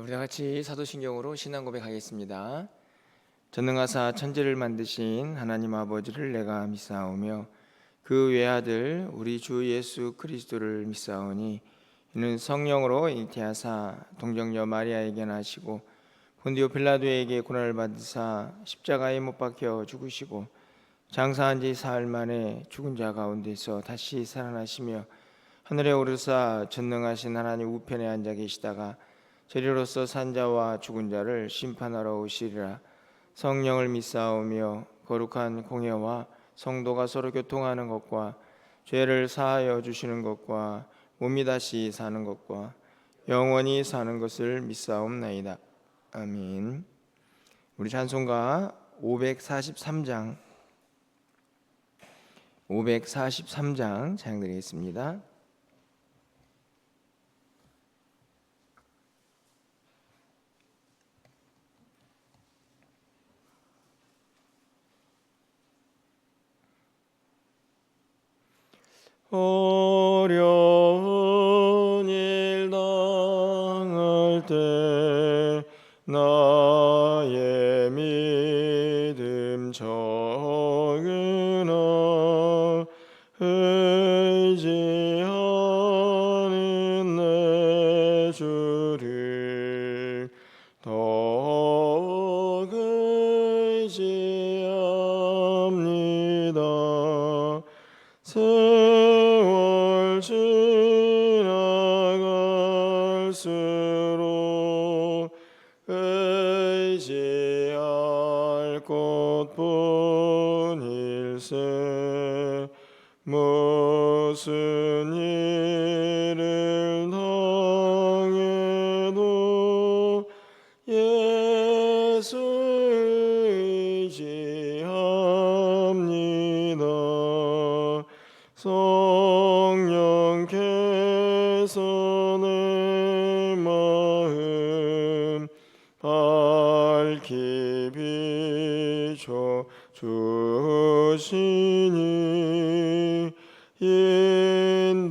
우리 다 같이 사도신경으로 신앙 고백하겠습니다. 전능하사 천지를 만드신 하나님 아버지를 내가 믿사오며 그 외아들 우리 주 예수 그리스도를 믿사오니 이는 성령으로 잉태하사 동정녀 마리아에게 나시고 본디오 빌라도에게 고난을 받으사 십자가에 못 박혀 죽으시고 장사한 지 사흘 만에 죽은 자 가운데서 다시 살아나시며 하늘에 오르사 전능하신 하나님 우편에 앉아 계시다가 저리로서 산자와 죽은 자를 심판하러 오시리라. 성령을 믿사오며 거룩한 공회와 성도가 서로 교통하는 것과 죄를 사하여 주시는 것과 몸이 다시 사는 것과 영원히 사는 것을 믿사옵나이다. 아멘. 우리 찬송가 543장 찬양드리겠습니다. 어려운 일 당할 때 나의 믿음 적으나 의지하는 내 주를 더욱 의지합니다. 세월 지나갈수록 의지할 것뿐일세. 무슨 일을 당해도 예수 의지합니다. 성령께서 내 마음 밝히 비춰 주시니 인도하심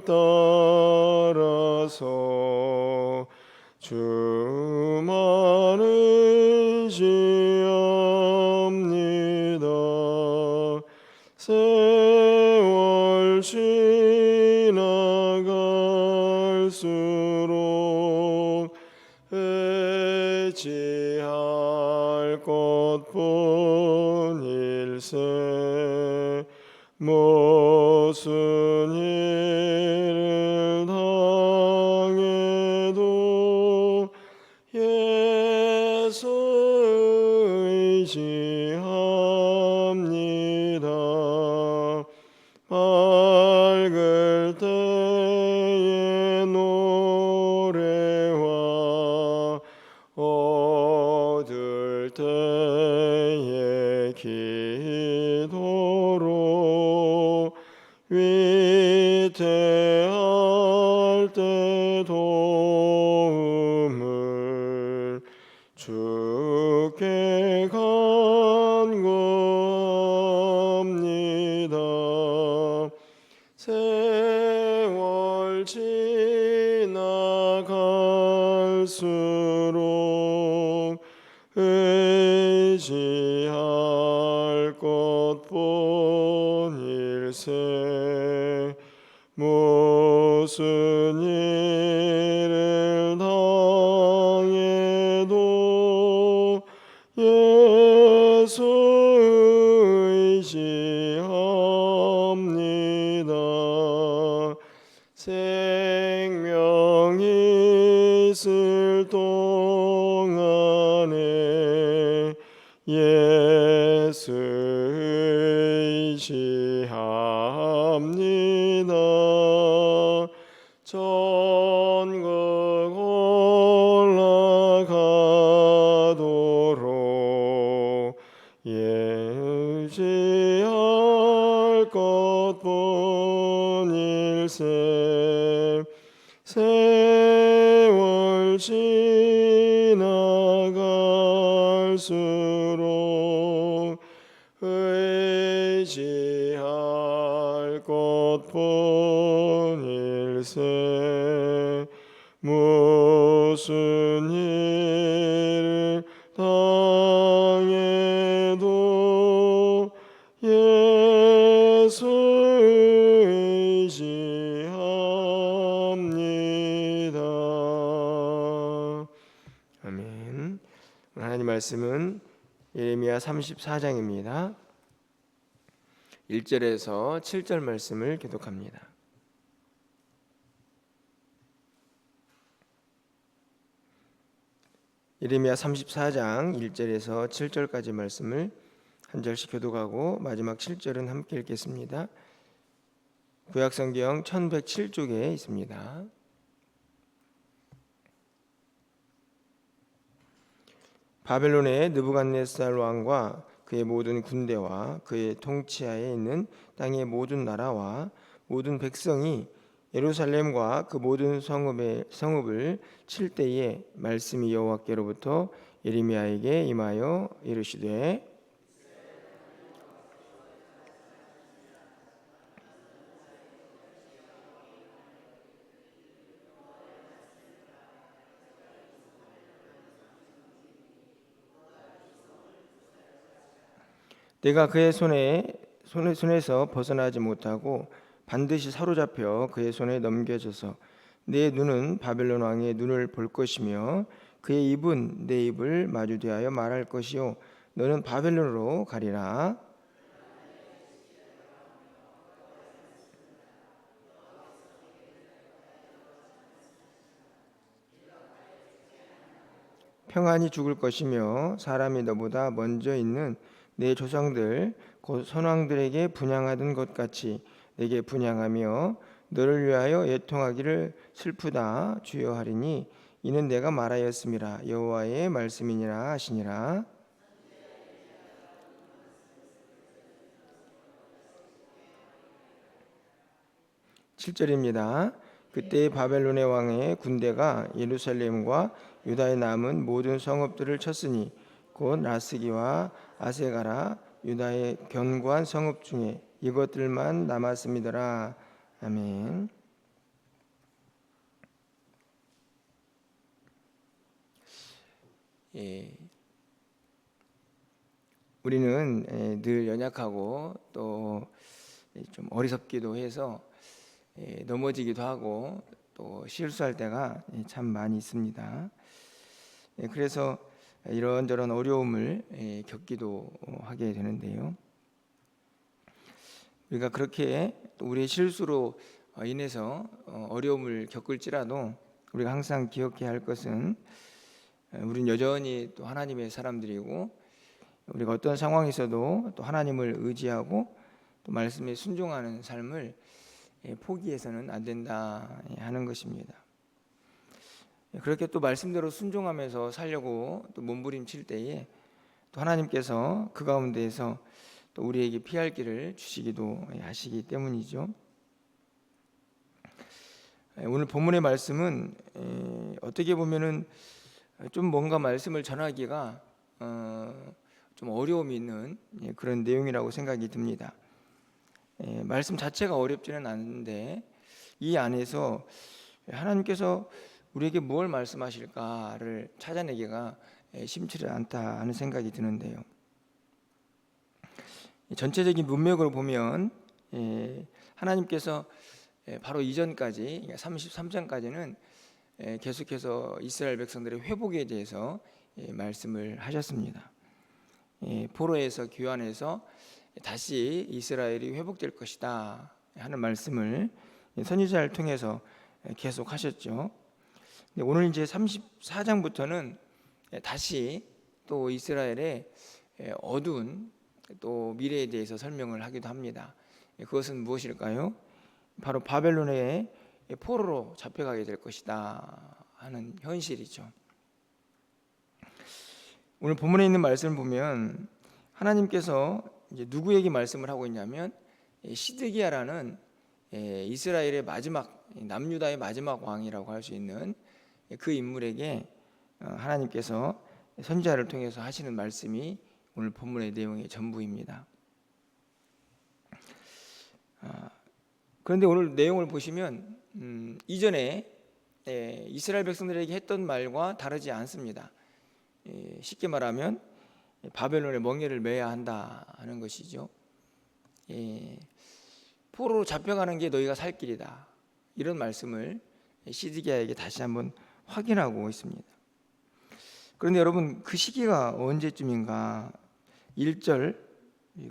따라서 주만 의지합니다. 세월 지나갈수록 의지할 것뿐일세. 무슨 일을 당해도 예수 의지합니다. 밝을 때의 노래와 어두울 때의 기도로 위태할 때 도움을 주께 간구합니다. 세월 지나갈수록 의지할 것뿐일세. 무슨 일을 당해도 예수 의지합니다. 생명이 있을 동안에 예수 의지합니다. 전국 올라가도록 의지할 것뿐일세. 세월 지나갈수록 의지할 것뿐일세. 무슨 일을 당해도 예수 의지합니다. 아멘. 하나님 말씀은 예레미야 34장입니다. 1절에서 7절 말씀을 교독합니다. 예레미야 34장 1절에서 7절까지 말씀을 한 절씩 교독하고 마지막 7절은 함께 읽겠습니다. 구약성경 1107쪽에 있습니다. 바벨론의 느부갓네살 왕과 그의 모든 군대와 그의 통치하에 있는 땅의 모든 나라와 모든 백성이 예루살렘과 그 모든 성읍을 칠 때에 말씀이 여호와께로부터 예레미야에게 임하여 이르시되 내가 그의 손에서 벗어나지 못하고 반드시 사로잡혀 그의 손에 넘겨져서 내 눈은 바벨론 왕의 눈을 볼 것이며 그의 입은 내 입을 마주대하여 말할 것이요 너는 바벨론으로 가리라. 평안히 죽을 것이며 사람이 너보다 먼저 있는 내 조상들 곧 선왕들에게 분향하던 것 같이 내게 분향하며 너를 위하여 애통하기를 슬프다 주여 하리니 이는 내가 말하였음이라 여호와의 말씀이니라 하시니라. 7절입니다. 그때 바벨론의 왕의 군대가 예루살렘과 유다에 남은 모든 성읍들을 쳤으니 곧 라스기와 아세가라 유다의 견고한 성읍 중에 이것들만 남았음이더라. 아멘. 우리는 늘 연약하고 또 좀 어리석기도 해서 넘어지기도 하고 또 실수할 때가 참 많이 있습니다. 그래서 이런저런 어려움을 겪기도 하게 되는데요. 우리가 그렇게 또 우리의 실수로 인해서 어려움을 겪을지라도 우리가 항상 기억해야 할 것은 우리는 여전히 또 하나님의 사람들이고 우리가 어떤 상황에서도 또 하나님을 의지하고 또 말씀에 순종하는 삶을 포기해서는 안 된다 하는 것입니다. 그렇게 또 말씀대로 순종하면서 살려고 또 몸부림칠 때에 또 하나님께서 그 가운데에서 또 우리에게 피할 길을 주시기도 하시기 때문이죠. 오늘 본문의 말씀은 어떻게 보면은 좀 뭔가 말씀을 전하기가 좀 어려움이 있는 그런 내용이라고 생각이 듭니다. 말씀 자체가 어렵지는 않은데 이 안에서 하나님께서 우리에게 뭘 말씀하실까를 찾아내기가 쉽지 않다 하는 생각이 드는데요. 전체적인 문맥으로 보면 하나님께서 바로 이전까지 33장까지는 계속해서 이스라엘 백성들의 회복에 대해서 말씀을 하셨습니다. 포로에서 귀환해서 다시 이스라엘이 회복될 것이다 하는 말씀을 선지자를 통해서 계속 하셨죠. 오늘 이제 34장부터는 다시 또 이스라엘의 어두운 또 미래에 대해서 설명을 하기도 합니다. 그것은 무엇일까요? 바로 바벨론의 포로로 잡혀가게 될 것이다 하는 현실이죠. 오늘 본문에 있는 말씀을 보면 하나님께서 이제 누구에게 말씀을 하고 있냐면 시드기야라는 이스라엘의 마지막 남유다의 마지막 왕이라고 할 수 있는 그 인물에게 하나님께서 선지자를 통해서 하시는 말씀이 오늘 본문의 내용의 전부입니다. 그런데 오늘 내용을 보시면 이전에 이스라엘 백성들에게 했던 말과 다르지 않습니다. 쉽게 말하면 바벨론의 멍에를 매야 한다 하는 것이죠. 포로로 잡혀가는 게 너희가 살 길이다, 이런 말씀을 시드기야에게 다시 한번 확인하고 있습니다. 그런데 여러분, 그 시기가 언제쯤인가? 1절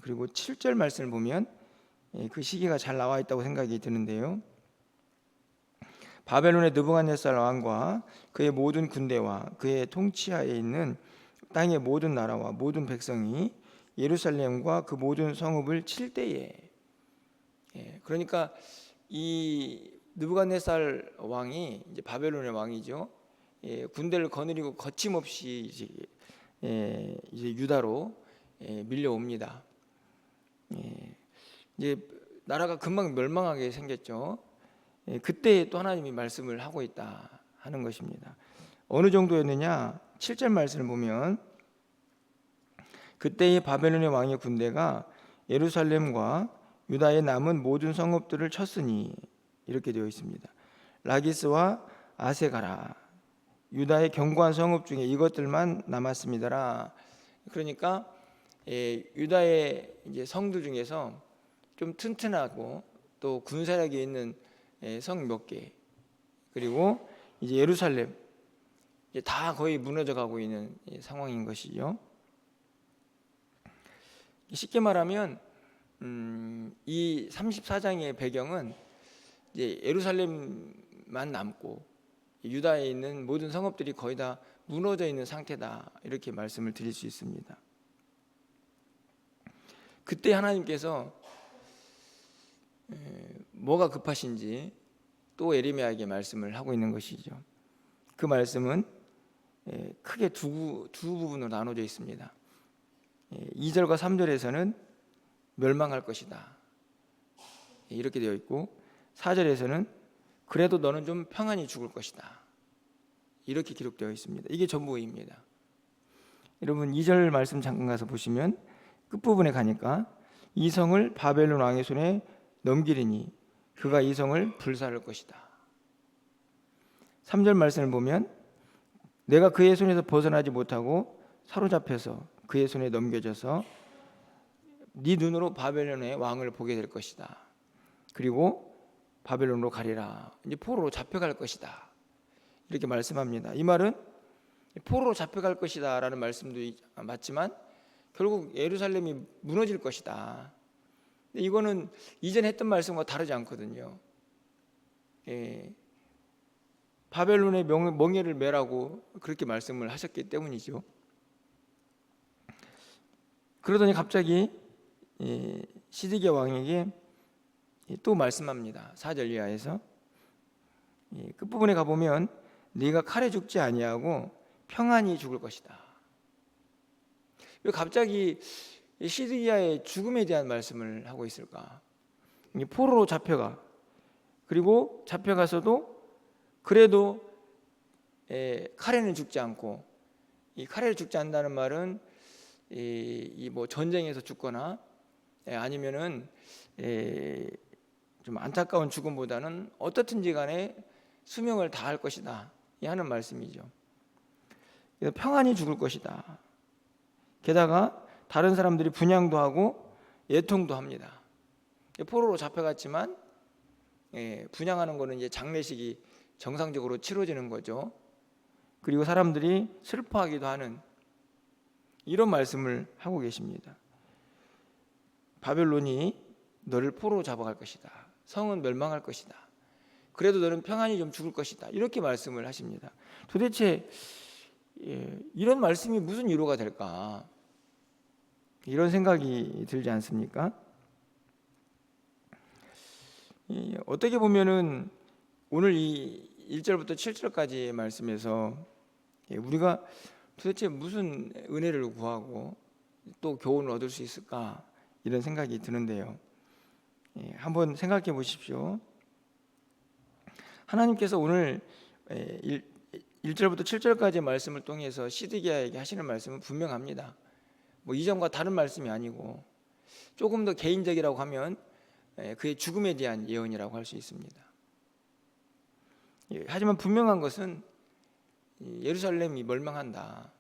그리고 7절 말씀을 보면 그 시기가 잘 나와 있다고 생각이 드는데요. 바벨론의 느부갓네살 왕과 그의 모든 군대와 그의 통치하에 있는 땅의 모든 나라와 모든 백성이 예루살렘과 그 모든 성읍을 칠 때에, 그러니까 이 느부갓네살 왕이 이제 바벨론의 왕이죠. 군대를 거느리고 거침없이 이제 유다로 밀려옵니다. 이제 나라가 금방 멸망하게 생겼죠. 그때 또 하나님이 말씀을 하고 있다 하는 것입니다. 어느 정도였느냐? 7절 말씀을 보면 그때의 바벨론의 왕의 군대가 예루살렘과 유다의 남은 모든 성읍들을 쳤으니, 이렇게 되어 있습니다. 라기스와 아세가라, 유다의 견고한 성읍 중에 이것들만 남았습니다라. 그러니까 유다의 이제 성들 중에서 좀 튼튼하고 또 군사력이 있는 성 몇 개, 그리고 이제 예루살렘 이제 다 거의 무너져 가고 있는 상황인 것이죠. 쉽게 말하면 이 34장의 배경은 이제 예루살렘만 남고 유다에 있는 모든 성읍들이 거의 다 무너져 있는 상태다, 이렇게 말씀을 드릴 수 있습니다. 그때 하나님께서 뭐가 급하신지 또 에레미야에게 말씀을 하고 있는 것이죠. 그 말씀은 크게 두 부분으로 나눠져 있습니다. 2절과 3절에서는 멸망할 것이다, 이렇게 되어 있고, 4절에서는 그래도 너는 좀 평안히 죽을 것이다, 이렇게 기록되어 있습니다. 이게 전부입니다. 여러분, 2절 말씀 잠깐 가서 보시면 끝부분에 가니까 이 성을 바벨론 왕의 손에 넘기리니 그가 이 성을 불사를 것이다. 3절 말씀을 보면 내가 그의 손에서 벗어나지 못하고 사로잡혀서 그의 손에 넘겨져서 네 눈으로 바벨론의 왕을 보게 될 것이다. 그리고 바벨론으로 가리라. 이제 포로로 잡혀갈 것이다, 이렇게 말씀합니다. 이 말은 포로로 잡혀갈 것이다 라는 말씀도 맞지만 결국 예루살렘이 무너질 것이다. 이거는 이전에 했던 말씀과 다르지 않거든요. 바벨론의 멍에를 매라고 그렇게 말씀을 하셨기 때문이죠. 그러더니 갑자기 시드기야 왕에게 또 말씀합니다. 4절 이하에서 끝부분에 가보면 네가 칼에 죽지 아니하고 평안히 죽을 것이다. 왜 갑자기 시드기야의 죽음에 대한 말씀을 하고 있을까? 포로로 잡혀가, 그리고 잡혀가서도 그래도 칼에는 죽지 않고, 이 칼에 죽지 않는다는 말은 이 뭐 전쟁에서 죽거나 아니면은 좀 안타까운 죽음보다는 어떻든지 간에 수명을 다할 것이다 하는 말씀이죠. 평안히 죽을 것이다. 게다가 다른 사람들이 분향도 하고 예통도 합니다. 포로로 잡혀갔지만 분향하는 거는 이제 장례식이 정상적으로 치러지는 거죠. 그리고 사람들이 슬퍼하기도 하는 이런 말씀을 하고 계십니다. 바벨론이 너를 포로로 잡아갈 것이다. 성은 멸망할 것이다. 그래도 너는 평안히 좀 죽을 것이다. 이렇게 말씀을 하십니다. 도대체 이런 말씀이 무슨 위로가 될까? 이런 생각이 들지 않습니까? 어떻게 보면은 오늘 이 1절부터 7절까지의 말씀에서 우리가 도대체 무슨 은혜를 구하고 또 교훈을 얻을 수 있을까, 이런 생각이 드는데요. 한번 생각해 보십시오. 하나님께서 오늘 1절부터 7절까지의 말씀을 통해서 시드기야에게 하시는 말씀은 분명합니다. 뭐 이전과 다른 말씀이 아니고 조금 더 개인적이라고 하면 그의 죽음에 대한 예언이라고 할 수 있습니다. 하지만 분명한 것은 예루살렘이 멸망한다.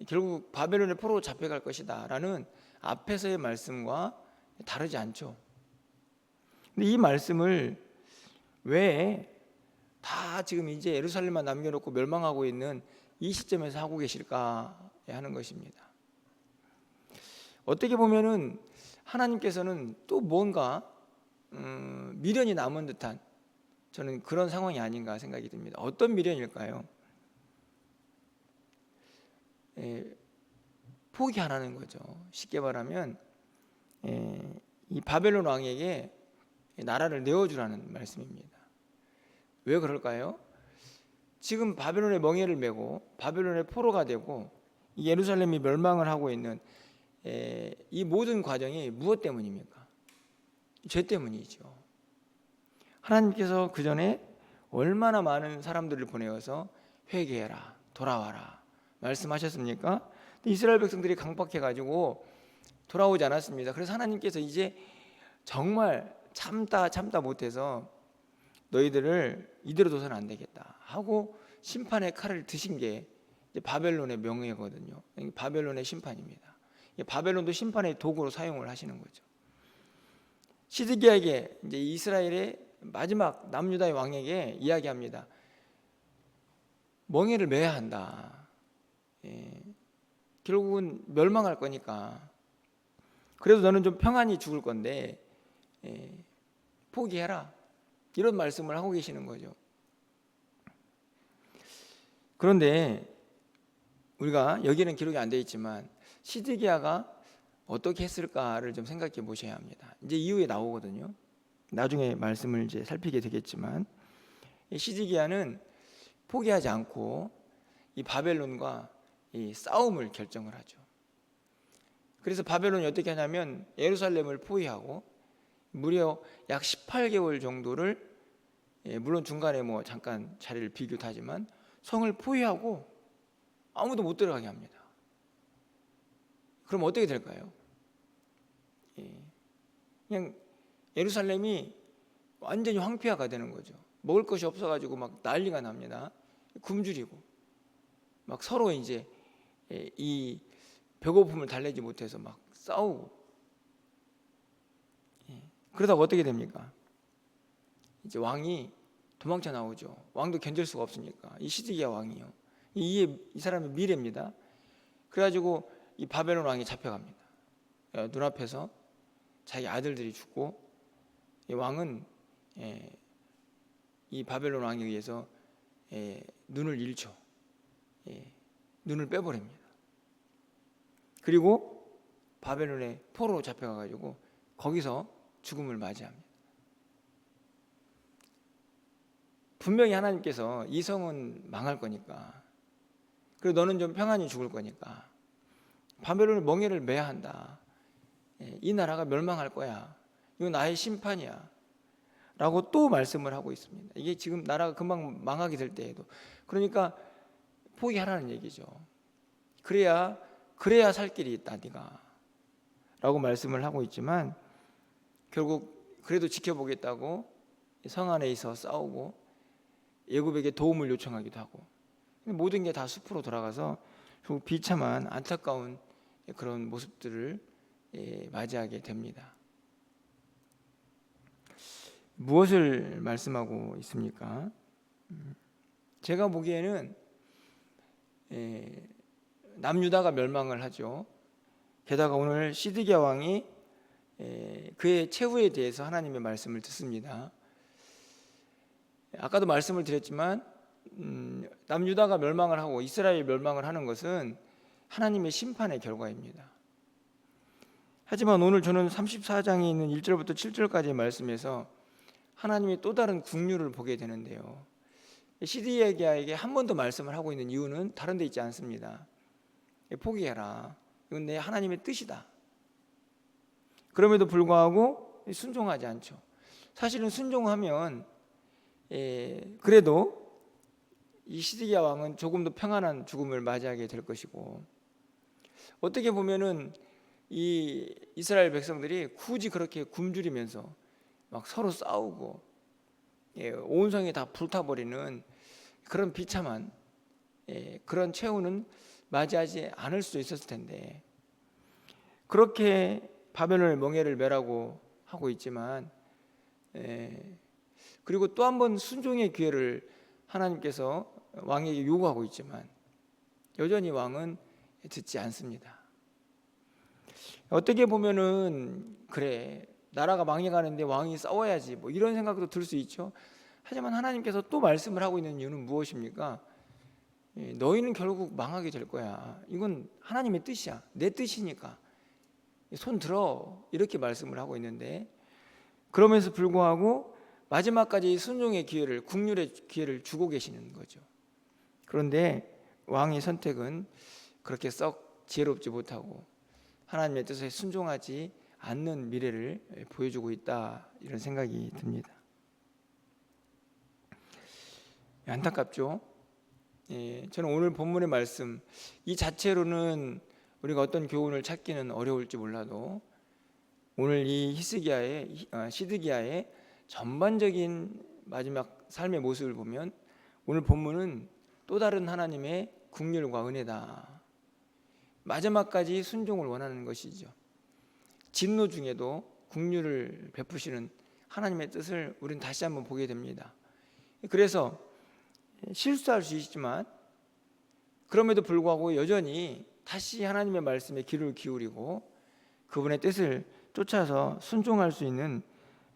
결국 바벨론의 포로로 잡혀갈 것이다 라는 앞에서의 말씀과 다르지 않죠. 근데 이 말씀을 왜 다 지금 이제 예루살렘만 남겨놓고 멸망하고 있는 이 시점에서 하고 계실까 하는 것입니다. 어떻게 보면은 하나님께서는 또 뭔가 미련이 남은 듯한, 저는 그런 상황이 아닌가 생각이 듭니다. 어떤 미련일까요? 포기하라는 거죠. 쉽게 말하면 이 바벨론 왕에게 나라를 내어주라는 말씀입니다. 왜 그럴까요? 지금 바벨론의 멍에를 메고 바벨론의 포로가 되고 예루살렘이 멸망을 하고 있는 이 모든 과정이 무엇 때문입니까? 죄 때문이죠. 하나님께서 그 전에 얼마나 많은 사람들을 보내어서 회개해라, 돌아와라 말씀하셨습니까? 이스라엘 백성들이 강박해가지고 돌아오지 않았습니다. 그래서 하나님께서 이제 정말 참다 못해서 너희들을 이대로 둬서는 안 되겠다 하고 심판의 칼을 드신 게 이제 바벨론의 명예거든요. 바벨론의 심판입니다. 바벨론도 심판의 도구로 사용을 하시는 거죠. 시드기야에게 이제 이스라엘의 마지막 남유다의 왕에게 이야기합니다. 멍에를 매야 한다. 결국은 멸망할 거니까. 그래도 너는 좀 평안히 죽을 건데 포기해라. 이런 말씀을 하고 계시는 거죠. 그런데 우리가 여기는 기록이 안 되어 있지만 시드기야가 어떻게 했을까를 좀 생각해 보셔야 합니다. 이제 이후에 나오거든요. 나중에 말씀을 이제 살피게 되겠지만 시드기야는 포기하지 않고 이 바벨론과 이 싸움을 결정을 하죠. 그래서 바벨론이 어떻게 하냐면 예루살렘을 포위하고 무려 약 18개월 정도를, 물론 중간에 뭐 잠깐 자리를 비기도 하지만 성을 포위하고 아무도 못 들어가게 합니다. 그럼 어떻게 될까요? 그냥 예루살렘이 완전히 황폐화가 되는 거죠. 먹을 것이 없어가지고 막 난리가 납니다. 굶주리고 막 서로 이제 이 배고픔을 달래지 못해서 막 싸우고, 그러다가 어떻게 됩니까? 이제 왕이 도망쳐 나오죠. 왕도 견딜 수가 없으니까. 이 시드기야 왕이요. 이 사람의 미래입니다. 그래가지고 이 바벨론 왕이 잡혀갑니다. 눈앞에서 자기 아들들이 죽고 이 왕은 이 바벨론 왕에 의해서 눈을 잃죠. 눈을 빼버립니다. 그리고 바벨론의 포로로 잡혀가가지고 거기서 죽음을 맞이합니다. 분명히 하나님께서 이 성은 망할 거니까, 그리고 너는 좀 평안히 죽을 거니까 바벨론의 멍에를 매야 한다. 이 나라가 멸망할 거야. 이거 나의 심판이야 라고 또 말씀을 하고 있습니다. 이게 지금 나라가 금방 망하게 될 때에도. 그러니까 포기하라는 얘기죠. 그래야 살 길이 있다 네가 라고 말씀을 하고 있지만, 결국 그래도 지켜보겠다고 성 안에 있어 싸우고 애굽에게 도움을 요청하기도 하고, 모든 게 다 숲으로 돌아가서 결국 비참한 안타까운 그런 모습들을 맞이하게 됩니다. 무엇을 말씀하고 있습니까? 제가 보기에는 남유다가 멸망을 하죠. 게다가 오늘 시드기야 왕이 그의 최후에 대해서 하나님의 말씀을 듣습니다. 아까도 말씀을 드렸지만 남유다가 멸망을 하고 이스라엘이 멸망을 하는 것은 하나님의 심판의 결과입니다. 하지만 오늘 저는 34장에 있는 1절부터 7절까지의 말씀에서 하나님의 또 다른 국류를 보게 되는데요. 시드기야에게 한 번 더 말씀을 하고 있는 이유는 다른 데 있지 않습니다. 포기해라. 이건 내 하나님의 뜻이다. 그럼에도 불구하고 순종하지 않죠. 사실은 순종하면 그래도 이 시드기야 왕은 조금 더 평안한 죽음을 맞이하게 될 것이고, 어떻게 보면은 이 이스라엘 백성들이 굳이 그렇게 굶주리면서 막 서로 싸우고 온 성이 다 불타버리는 그런 비참한 그런 최후는 맞이하지 않을 수도 있었을 텐데, 그렇게 바벨론의 멍에를 메라고 하고 있지만, 그리고 또 한 번 순종의 기회를 하나님께서 왕에게 요구하고 있지만 여전히 왕은 듣지 않습니다. 어떻게 보면은 그래, 나라가 망해가는데 왕이 싸워야지, 뭐 이런 생각도 들 수 있죠. 하지만 하나님께서 또 말씀을 하고 있는 이유는 무엇입니까? 너희는 결국 망하게 될 거야. 이건 하나님의 뜻이야. 내 뜻이니까 손 들어, 이렇게 말씀을 하고 있는데, 그럼에도 불구하고 마지막까지 순종의 기회를, 국률의 기회를 주고 계시는 거죠. 그런데 왕의 선택은 그렇게 썩 지혜롭지 못하고 하나님의 뜻에 순종하지 않는 미래를 보여주고 있다, 이런 생각이 듭니다. 안타깝죠. 저는 오늘 본문의 말씀 이 자체로는 우리가 어떤 교훈을 찾기는 어려울지 몰라도, 오늘 이 시드기야의 전반적인 마지막 삶의 모습을 보면 오늘 본문은 또 다른 하나님의 긍휼과 은혜다, 마지막까지 순종을 원하는 것이죠. 진노 중에도 긍휼을 베푸시는 하나님의 뜻을 우리는 다시 한번 보게 됩니다. 그래서 실수할 수 있지만 그럼에도 불구하고 여전히 다시 하나님의 말씀에 귀를 기울이고 그분의 뜻을 쫓아서 순종할 수 있는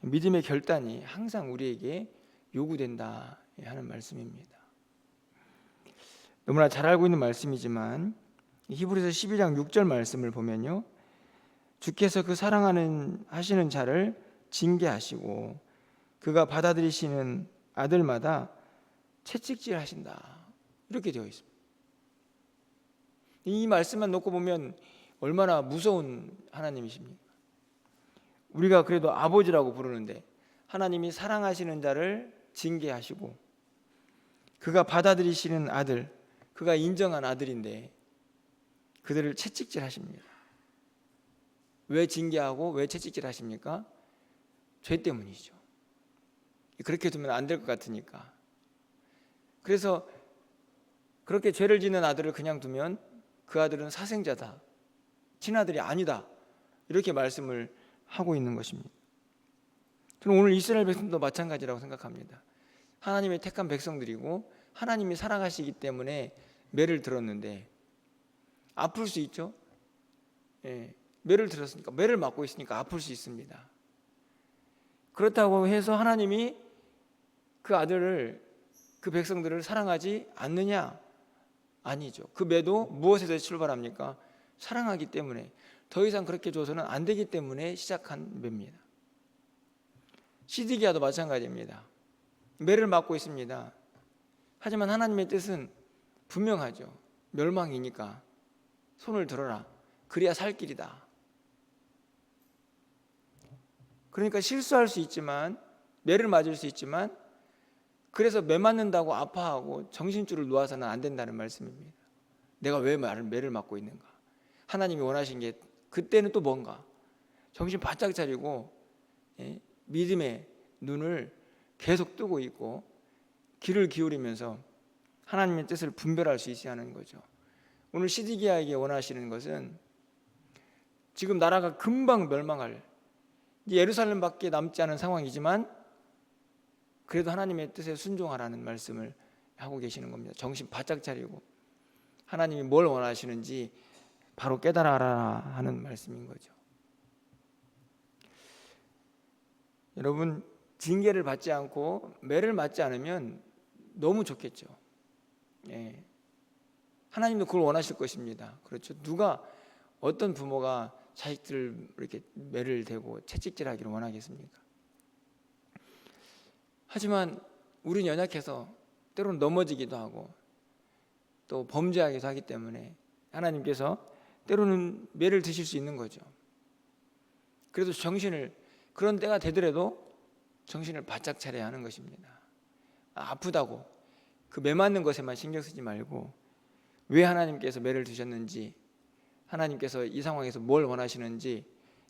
믿음의 결단이 항상 우리에게 요구된다 하는 말씀입니다. 너무나 잘 알고 있는 말씀이지만 히브리서 12장 6절 말씀을 보면요, 주께서 그 하시는 자를 징계하시고 그가 받아들이시는 아들마다 채찍질 하신다, 이렇게 되어 있습니다. 이 말씀만 놓고 보면 얼마나 무서운 하나님이십니까? 우리가 그래도 아버지라고 부르는데 하나님이 사랑하시는 자를 징계하시고 그가 받아들이시는 아들, 그가 인정한 아들인데 그들을 채찍질 하십니다. 왜 징계하고 왜 채찍질 하십니까? 죄 때문이죠. 그렇게 두면 안 될 것 같으니까. 그래서 그렇게 죄를 짓는 아들을 그냥 두면 그 아들은 사생자다, 친아들이 아니다, 이렇게 말씀을 하고 있는 것입니다. 저는 오늘 이스라엘 백성도 마찬가지라고 생각합니다. 하나님의 택한 백성들이고 하나님이 사랑하시기 때문에 매를 들었는데 아플 수 있죠. 매를 들었으니까, 매를 맞고 있으니까 아플 수 있습니다. 그렇다고 해서 하나님이 그 아들을, 그 백성들을 사랑하지 않느냐? 아니죠. 그 매도 무엇에서 출발합니까? 사랑하기 때문에, 더 이상 그렇게 줘서는 안 되기 때문에 시작한 매입니다. 시드기야도 마찬가지입니다. 매를 맞고 있습니다. 하지만 하나님의 뜻은 분명하죠. 멸망이니까 손을 들어라, 그래야 살 길이다. 그러니까 실수할 수 있지만, 매를 맞을 수 있지만, 그래서 매 맞는다고 아파하고 정신줄을 놓아서는 안 된다는 말씀입니다. 내가 왜 매를 맞고 있는가? 하나님이 원하신 게 그때는 또 뭔가? 정신 바짝 차리고 믿음의 눈을 계속 뜨고 있고 귀를 기울이면서 하나님의 뜻을 분별할 수 있어야 하는 거죠. 오늘 시드기야에게 원하시는 것은 지금 나라가 금방 멸망할, 예루살렘밖에 남지 않은 상황이지만 그래도 하나님의 뜻에 순종하라는 말씀을 하고 계시는 겁니다. 정신 바짝 차리고 하나님이 뭘 원하시는지 바로 깨달아라 하는 말씀인 거죠. 여러분, 징계를 받지 않고 매를 맞지 않으면 너무 좋겠죠. 하나님도 그걸 원하실 것입니다. 그렇죠. 누가, 어떤 부모가 자식들 이렇게 매를 대고 채찍질하기를 원하겠습니까? 하지만 우리는 연약해서 때로는 넘어지기도 하고 또 범죄하기도 하기 때문에 하나님께서 때로는 매를 드실 수 있는 거죠. 그래도 그런 때가 되더라도 정신을 바짝 차려야 하는 것입니다. 아프다고 그 매 맞는 것에만 신경 쓰지 말고 왜 하나님께서 매를 두셨는지, 하나님께서 이 상황에서 뭘 원하시는지,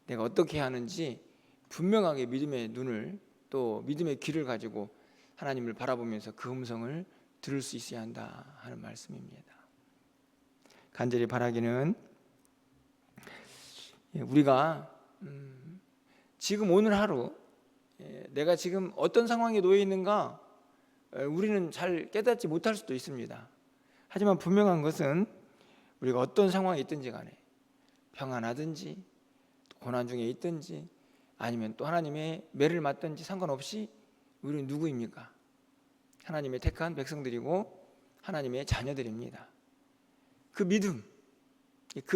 내가 어떻게 하는지 분명하게 믿음의 눈을, 또 믿음의 귀를 가지고 하나님을 바라보면서 그 음성을 들을 수 있어야 한다 하는 말씀입니다. 간절히 바라기는 우리가 지금 오늘 하루 내가 지금 어떤 상황에 놓여 있는가 우리는 잘 깨닫지 못할 수도 있습니다. 하지만 분명한 것은 우리가 어떤 상황에 있든지 간에 평안하든지 고난 중에 있든지 아니면 또 하나님의 매를 맞든지 상관없이 우리는 누구입니까? 하나님의 택한 백성들이고 하나님의 자녀들입니다. 그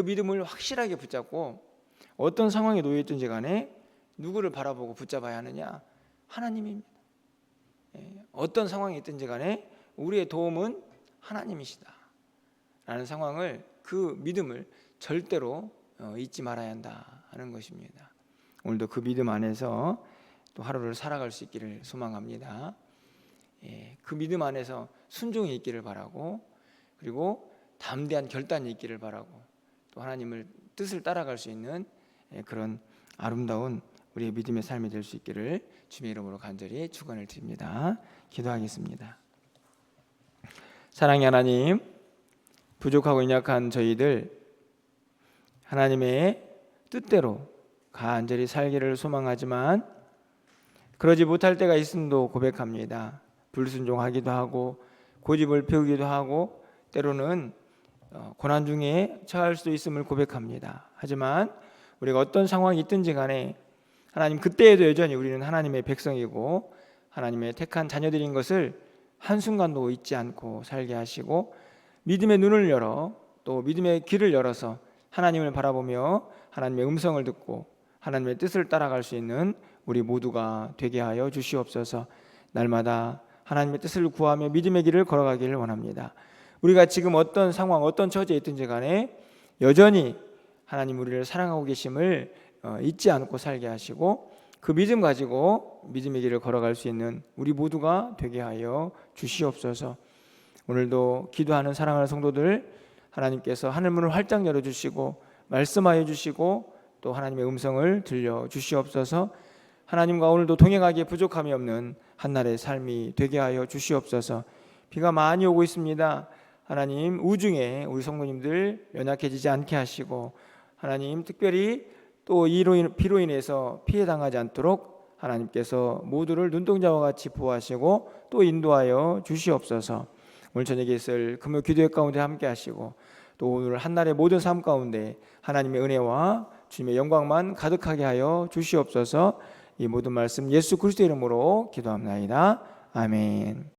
믿음을 확실하게 붙잡고 어떤 상황에 놓여 있든지 간에 누구를 바라보고 붙잡아야 하느냐? 하나님입니다. 어떤 상황에 있든지 간에 우리의 도움은 하나님이시다 라는 상황을, 그 믿음을 절대로 잊지 말아야 한다 하는 것입니다. 오늘도 그 믿음 안에서 또 하루를 살아갈 수 있기를 소망합니다. 그 믿음 안에서 순종이 있기를 바라고, 그리고 담대한 결단이 있기를 바라고, 또 하나님을 뜻을 따라갈 수 있는 그런 아름다운 우리의 믿음의 삶이 될 수 있기를 주님의 이름으로 간절히 축원을 드립니다. 기도하겠습니다. 사랑의 하나님, 부족하고 연약한 저희들 하나님의 뜻대로 간절히 살기를 소망하지만 그러지 못할 때가 있음도 고백합니다. 불순종하기도 하고 고집을 피우기도 하고 때로는 고난 중에 처할 수도 있음을 고백합니다. 하지만 우리가 어떤 상황이 있든지 간에 하나님, 그때에도 여전히 우리는 하나님의 백성이고 하나님의 택한 자녀들인 것을 한순간도 잊지 않고 살게 하시고, 믿음의 눈을 열어 또 믿음의 귀를 열어서 하나님을 바라보며 하나님의 음성을 듣고 하나님의 뜻을 따라갈 수 있는 우리 모두가 되게 하여 주시옵소서. 날마다 하나님의 뜻을 구하며 믿음의 길을 걸어가기를 원합니다. 우리가 지금 어떤 상황, 어떤 처지에 있든지 간에 여전히 하나님 우리를 사랑하고 계심을 잊지 않고 살게 하시고, 그 믿음 가지고 믿음의 길을 걸어갈 수 있는 우리 모두가 되게 하여 주시옵소서. 오늘도 기도하는 사랑하는 성도들 하나님께서 하늘문을 활짝 열어주시고 말씀하여 주시고 또 하나님의 음성을 들려 주시옵소서. 하나님과 오늘도 동행하기에 부족함이 없는 한날의 삶이 되게 하여 주시옵소서. 비가 많이 오고 있습니다. 하나님, 우중에 우리 성도님들 연약해지지 않게 하시고, 하나님 특별히 또 비로 인해서 피해 당하지 않도록 하나님께서 모두를 눈동자와 같이 보호하시고 또 인도하여 주시옵소서. 오늘 저녁에 있을 금요 기도회 가운데 함께 하시고 또 오늘 한날의 모든 삶 가운데 하나님의 은혜와 주님의 영광만 가득하게 하여 주시옵소서. 이 모든 말씀 예수 그리스도의 이름으로 기도합나이다. 아멘.